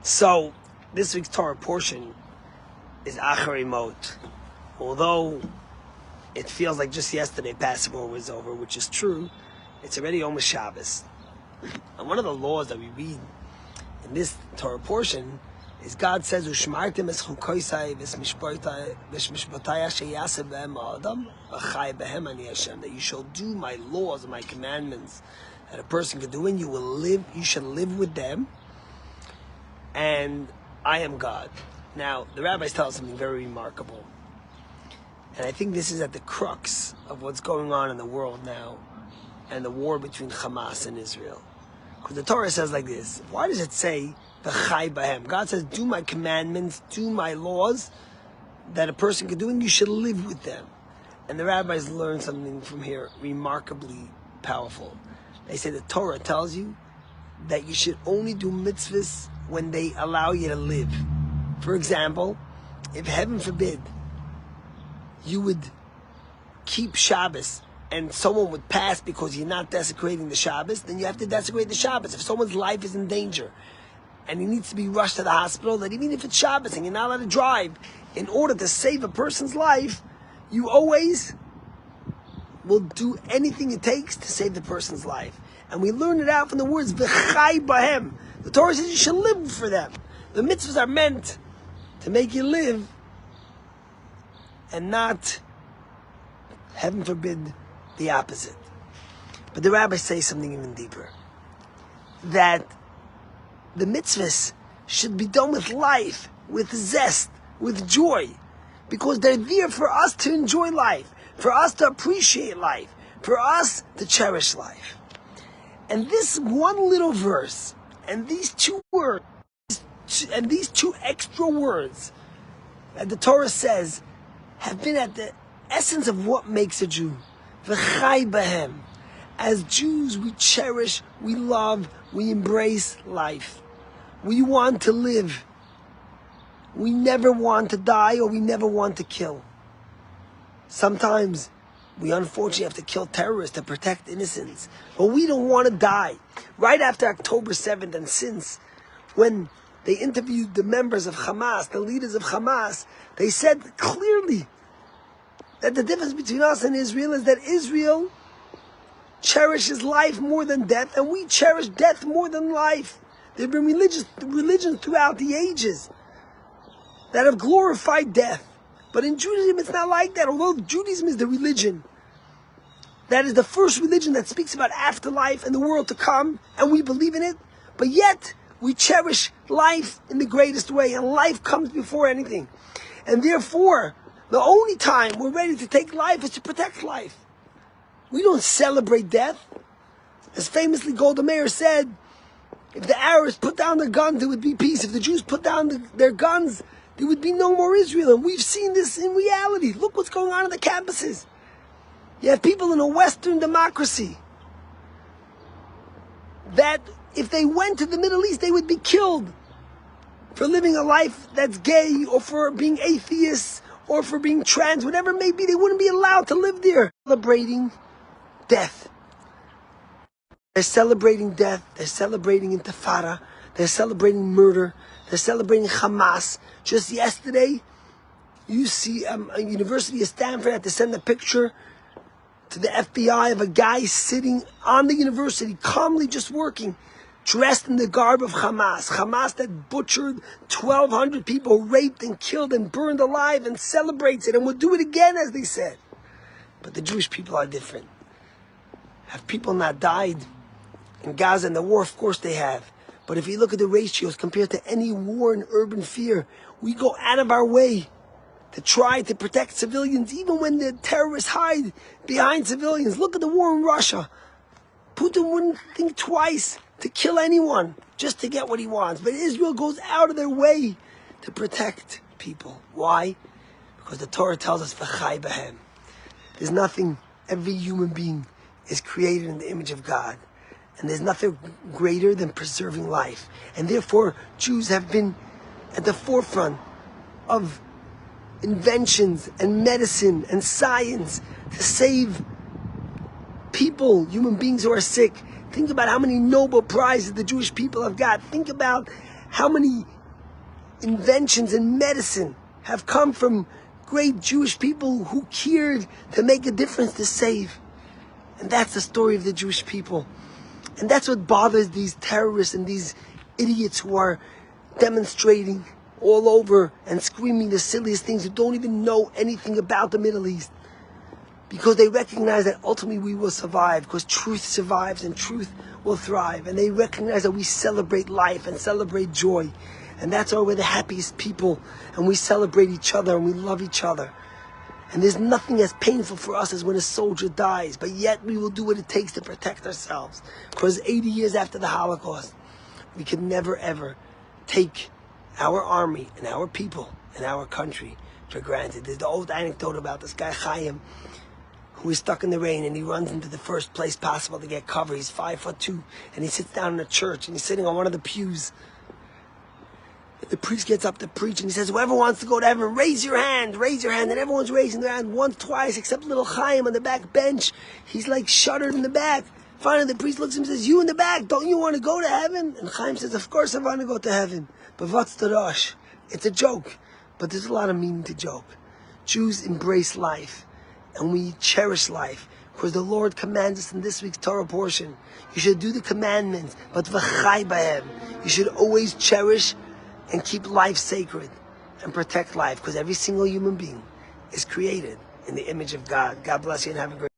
So, this week's Torah portion is Acharei Mot. Although it feels like just yesterday Passover was over, which is true, it's already almost Shabbos. And one of the laws that we read in this Torah portion is God says, "Ushmartem es chukoisai v'mishpatai sheyaseh behem ha'adam v'chai behem ani Hashem." That you shall do my laws and my commandments that a person can do, and you will live. You shall live with them, and I am God. Now, the rabbis tell us something very remarkable, and I think this is at the crux of what's going on in the world now, and the war between Hamas and Israel. Because the Torah says like this: why does it say v'chai b'hem? God says, do my commandments, do my laws that a person can do, and you should live with them. And the rabbis learn something from here remarkably powerful. They say the Torah tells you that you should only do mitzvahs when they allow you to live. For example, if heaven forbid you would keep Shabbos and someone would pass because you're not desecrating the Shabbos, then you have to desecrate the Shabbos. If someone's life is in danger and he needs to be rushed to the hospital, then even if it's Shabbos and you're not allowed to drive, in order to save a person's life, you always will do anything it takes to save the person's life. And we learn it out from the words v'chai b'hem. The Torah says you should live for them. The mitzvahs are meant to make you live and not, heaven forbid, the opposite. But the rabbis say something even deeper. That the mitzvahs should be done with life, with zest, with joy. Because they're there for us to enjoy life, for us to appreciate life, for us to cherish life. And this one little verse, and these two words, and these two extra words that the Torah says have been at the essence of what makes a Jew. V'chai b'hem. As Jews, we cherish, we love, we embrace life. We want to live. We never want to die, or we never want to kill. Sometimes we unfortunately have to kill terrorists to protect innocents. But we don't want to die. Right after October 7th, and since, when they interviewed the members of Hamas, the leaders of Hamas, they said clearly that the difference between us and Israel is that Israel cherishes life more than death, and we cherish death more than life. There have been religions throughout the ages that have glorified death. But in Judaism, it's not like that. Although Judaism is the religion that is the first religion that speaks about afterlife and the world to come, and we believe in it, but yet we cherish life in the greatest way, and life comes before anything. And therefore, the only time we're ready to take life is to protect life. We don't celebrate death. As famously Golda Meir said, if the Arabs put down their guns, there would be peace. If the Jews put down their guns, there would be no more Israel. And we've seen this in reality. Look what's going on the campuses. You have people in a Western democracy that if they went to the Middle East, they would be killed for living a life that's gay, or for being atheists, or for being trans, whatever it may be. They wouldn't be allowed to live there. Celebrating death. They're celebrating death. They're celebrating intifada. They're celebrating murder. They're celebrating Hamas. Just yesterday, you see a University of Stanford had to send a picture to the FBI of a guy sitting on the university, calmly just working, dressed in the garb of Hamas. Hamas that butchered 1,200 people, raped and killed and burned alive, and celebrates it, and will do it again, as they said. But the Jewish people are different. Have people not died in Gaza and the war? Of course they have. But if you look at the ratios compared to any war and urban fear, we go out of our way to try to protect civilians, even when the terrorists hide behind civilians. Look at the war in Russia. Putin wouldn't think twice to kill anyone just to get what he wants. But Israel goes out of their way to protect people. Why? Because the Torah tells us, v'chai b'hem. There's nothing, every human being is created in the image of God. And there's nothing greater than preserving life. And therefore, Jews have been at the forefront of inventions and medicine and science to save people, human beings who are sick. Think about how many Nobel Prizes the Jewish people have got. Think about How many inventions in medicine have come from great Jewish people who cared to make a difference, to save. And that's the story of the Jewish people. And that's what bothers these terrorists and these idiots who are demonstrating all over and screaming the silliest things, who don't even know anything about the Middle East. Because they recognize that ultimately we will survive, because truth survives and truth will thrive. And they recognize that we celebrate life and celebrate joy. And that's why we're the happiest people, and we celebrate each other and we love each other. And there's nothing as painful for us as when a soldier dies, but yet we will do what it takes to protect ourselves. Because 80 years after the Holocaust, we could never ever take our army and our people and our country for granted. There's the old anecdote about this guy Chaim, who is stuck in the rain, and he runs into the first place possible to get cover. He's 5'2", and he sits down in a church, and he's sitting on one of the pews. The priest gets up to preach, and he says, whoever wants to go to heaven, raise your hand, raise your hand. And everyone's raising their hand once, twice, except little Chaim on the back bench. He's like shuddered in the back. Finally, the priest looks at him and says, you in the back, don't you want to go to heaven? And Chaim says, of course I want to go to heaven. But what's the rush? It's a joke. But there's a lot of meaning to joke. Jews embrace life, and we cherish life. Because the Lord commands us in this week's Torah portion. You should do the commandments, but v'chai b'hem. You should always cherish and keep life sacred and protect life, because every single human being is created in the image of God. God bless you and have a great